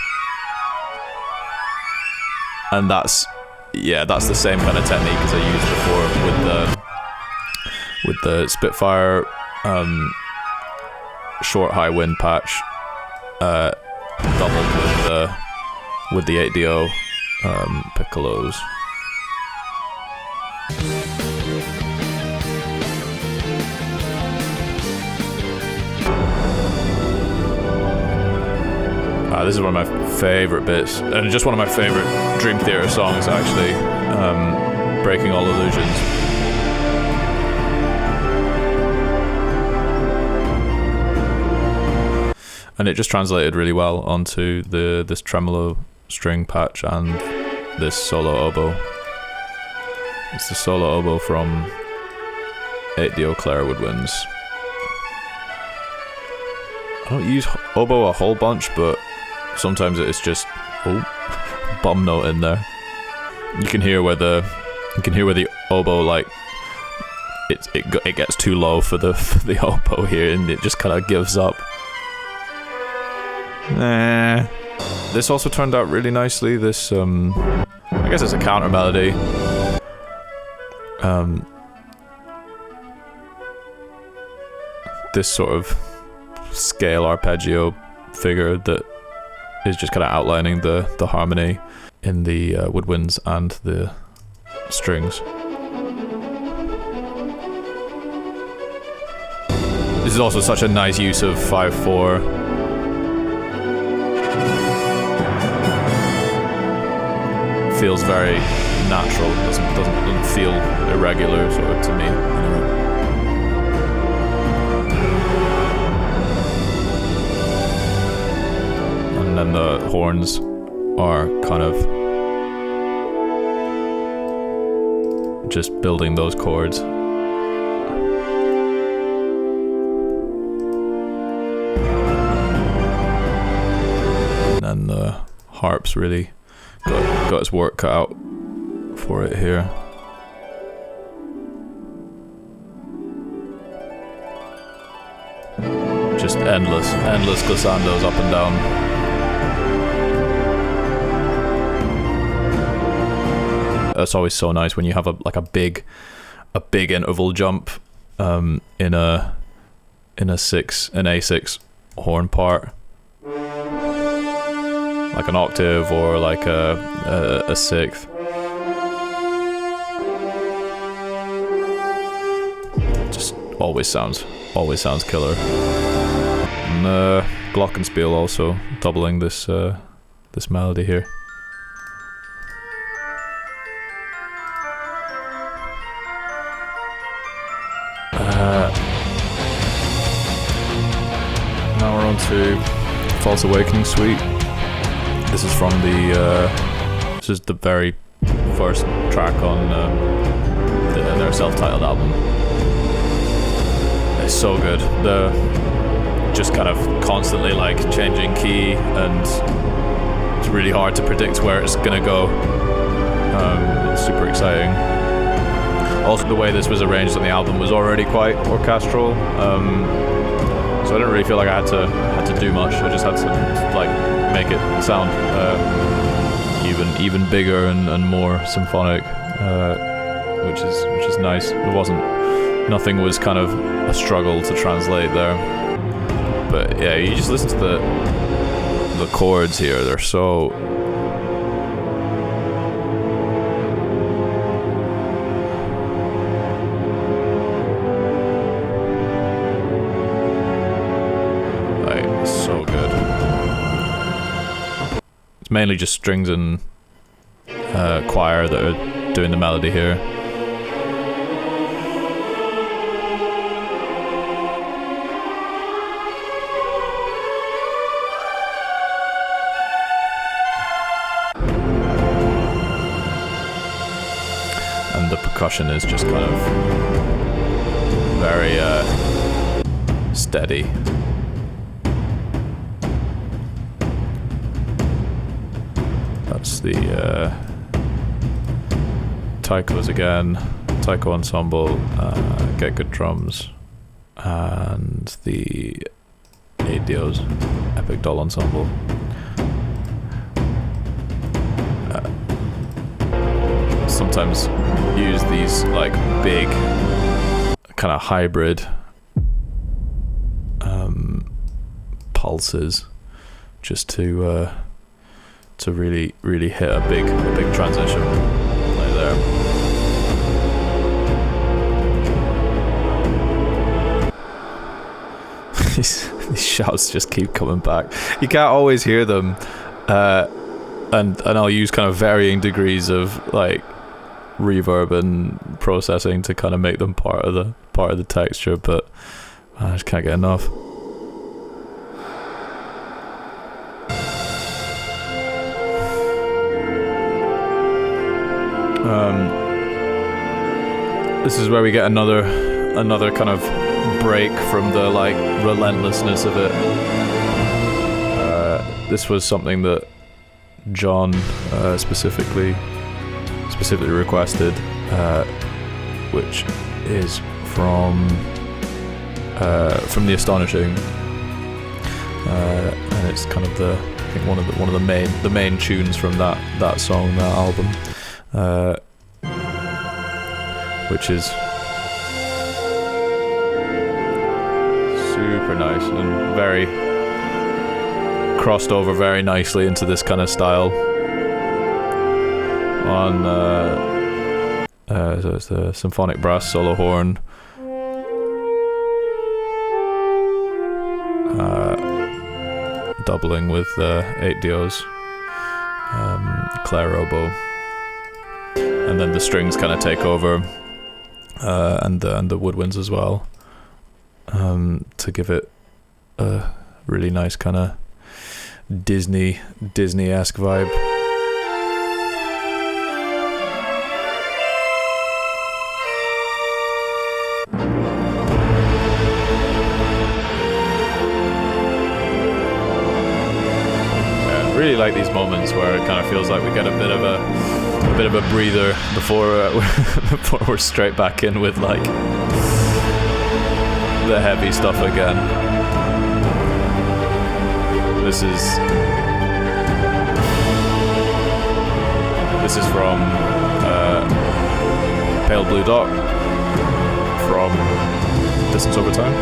[SPEAKER 1] And that's the same kind of technique as I used before with the Spitfire short high wind patch doubled with the 8DO piccolos. This is one of my favorite bits, and just one of my favorite Dream Theater songs, actually. Breaking All Illusions. And it just translated really well onto this tremolo string patch and this solo oboe. It's the solo oboe from 8DO Clare Woodwinds. I don't use oboe a whole bunch, but sometimes it's just bum note in there. You can hear where the oboe like it gets too low for the oboe here, and it just kind of gives up. This also turned out really nicely. This I guess it's a counter melody. This sort of scale arpeggio figure that is just kind of outlining the harmony in the woodwinds and the strings. This is also such a nice use of 5/4. Feels very natural. Doesn't feel irregular, sort of, to me. Anyway. And then the horns are kind of just building those chords. And the harp's really got its work cut out for it here. Just endless glissandos up and down. It's always so nice when you have a big interval jump in a A6 horn part, like an octave or like a sixth. Just always sounds killer. And glockenspiel also doubling this melody here. Now we're on to False Awakening Suite. This is from this is the very first track on their self-titled album. It's so good. The just kind of constantly like changing key, and it's really hard to predict where it's gonna go. It's super exciting. Also, the way this was arranged on the album was already quite orchestral, so I didn't really feel like I had to do much. I just had to like make it sound even bigger and more symphonic, which is nice. Nothing was kind of a struggle to translate there. But yeah, you just listen to the chords here. They're so good. It's mainly just strings and choir that are doing the melody here. And the percussion is just kind of very steady. That's the taikos again, taiko ensemble, get good drums, and the Adios epic doll ensemble. Sometimes use these like big kind of hybrid pulses just to really hit a big transition like there. These shouts just keep coming back. You can't always hear them, and I'll use kind of varying degrees of like reverb and processing to kind of make them part of the texture, but I just can't get enough. This is where we get another kind of break from the like relentlessness of it. This was something that John specifically requested, which is from the Astonishing, and it's kind of I think one of the main tunes from that song, that album, which is super nice and very crossed over very nicely into this kind of style. On so it's the symphonic brass solo horn, doubling with 8 Dios, Claire oboe, and then the strings kind of take over, and the woodwinds as well, to give it a really nice kind of Disney-esque vibe. Really like these moments where it kind of feels like we get a bit of a breather before before we're straight back in with like the heavy stuff again. This is from Pale Blue Dot from Distance Over Time.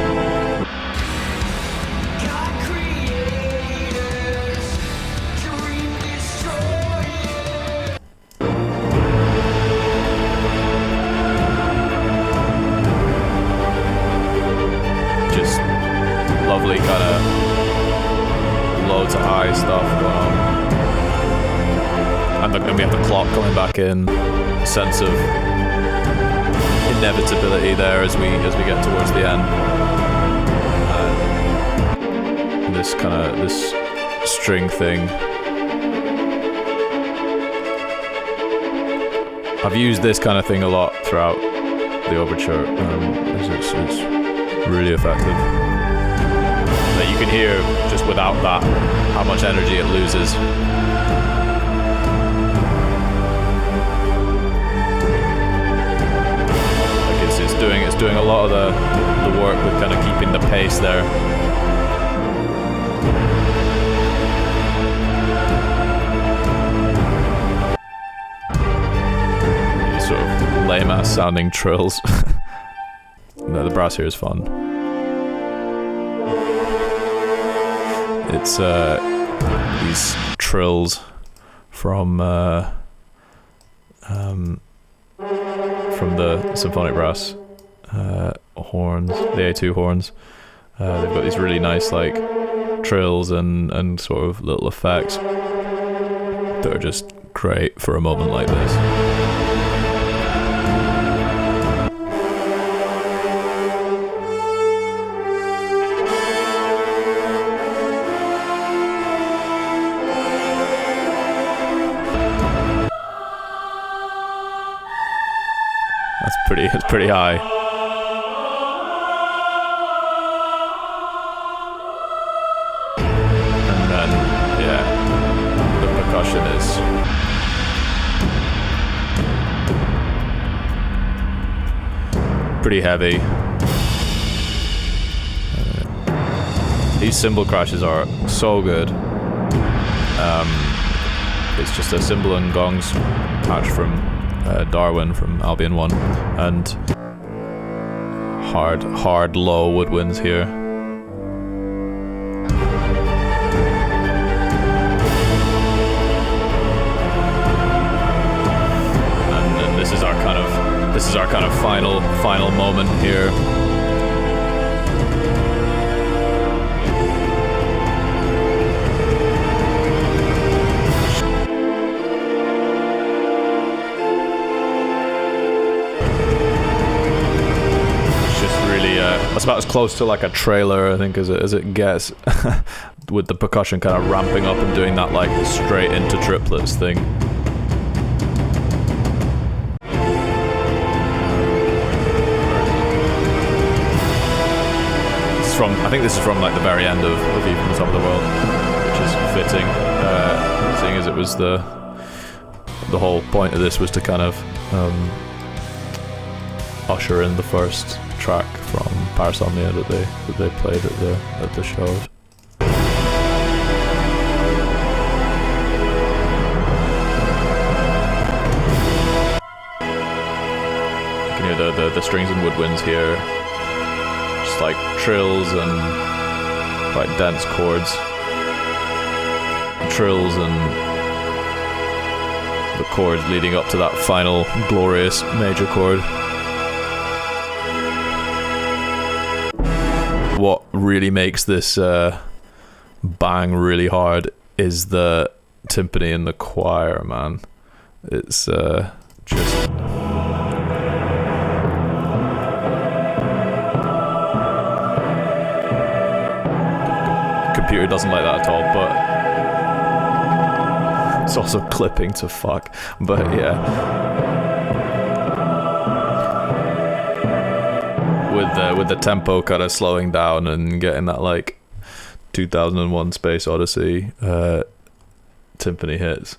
[SPEAKER 1] Lovely kind of low to high stuff going on, and we have the clock coming back in, sense of inevitability there as we get towards the end. This string thing, I've used this kind of thing a lot throughout the overture. It's really effective. That you can hear just without that how much energy it loses. Like it's doing a lot of the work with kind of keeping the pace there. These sort of lame ass sounding trills. No, the brass here is fun. It's these trills from the symphonic brass horns, the A2 horns. They've got these really nice like trills and sort of little effects that are just great for a moment like this. It's pretty high. And then, yeah, the percussion is pretty heavy. These cymbal crashes are so good. It's just a cymbal and gongs patch from Darwin from Albion 1, and hard low woodwinds here. And this is our kind of final moment here. That's about as close to like a trailer, I think, as it gets, with the percussion kind of ramping up and doing that like straight into triplets thing. I think this is from like the very end of Even the Top of the World, which is fitting, seeing as it was the whole point of this was to kind of usher in the first track from Parasomnia that they played at the shows. You can hear the strings and woodwinds here, just like trills and quite dense chords, trills and the chords leading up to that final glorious major chord. What really makes this bang really hard is the timpani in the choir, man. It's just... Computer doesn't like that at all, but it's also clipping to fuck. But yeah, with the tempo kind of slowing down and getting that like 2001 Space Odyssey timpani hits.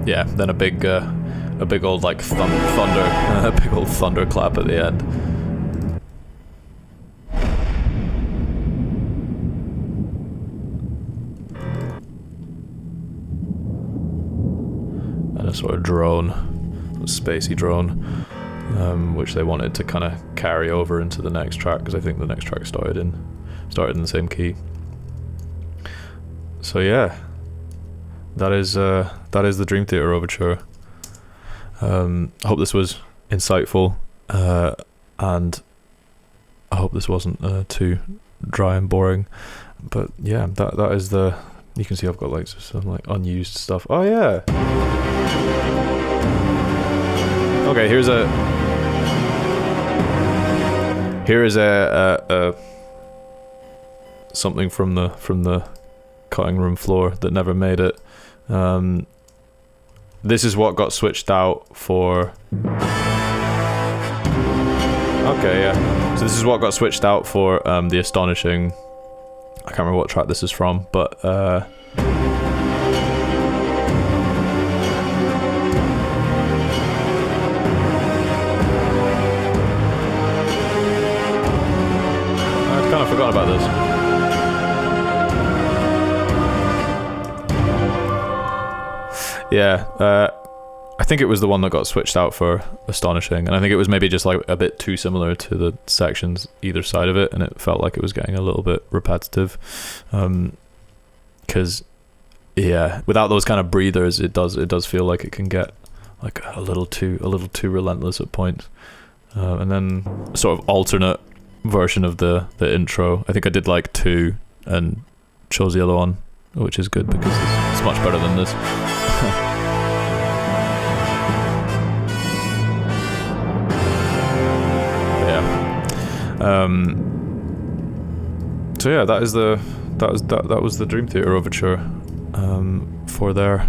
[SPEAKER 1] Yeah, then a big old like thunder, a big old thunderclap at the end. And a sort of drone, a spacey drone, which they wanted to kind of carry over into the next track, because I think the next track started in the same key. So yeah. That is the Dream Theater Overture. I hope this was insightful, and I hope this wasn't too dry and boring. But yeah, that is the. You can see I've got like some like unused stuff. Oh yeah. Okay, here is a something from the cutting room floor that never made it. This is what got switched out for... Okay, yeah. So this is what got switched out for the Astonishing... I can't remember what track this is from, but... I kind of forgot about this. Yeah, I think it was the one that got switched out for Astonishing, and I think it was maybe just like a bit too similar to the sections either side of it, and it felt like it was getting a little bit repetitive. Because yeah, without those kind of breathers, it does feel like it can get like a little too relentless at points. And then a sort of alternate version of the intro. I think I did like 2 and chose the other one, which is good because it's much better than this. Yeah. So yeah, that was the Dream Theater Overture for their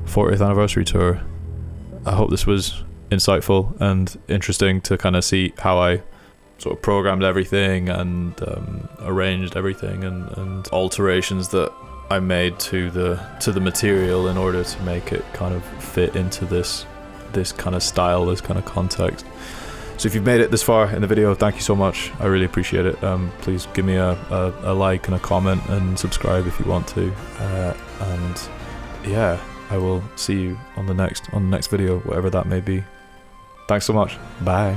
[SPEAKER 1] 40th anniversary tour. I hope this was insightful and interesting to kind of see how I sort of programmed everything and arranged everything and alterations that I made to the material in order to make it kind of fit into this kind of style, this kind of context. So if you've made it this far in the video, thank you so much. I really appreciate it. Please give me a like and a comment and subscribe if you want to. And yeah, I will see you on the next video, whatever that may be. Thanks so much. Bye.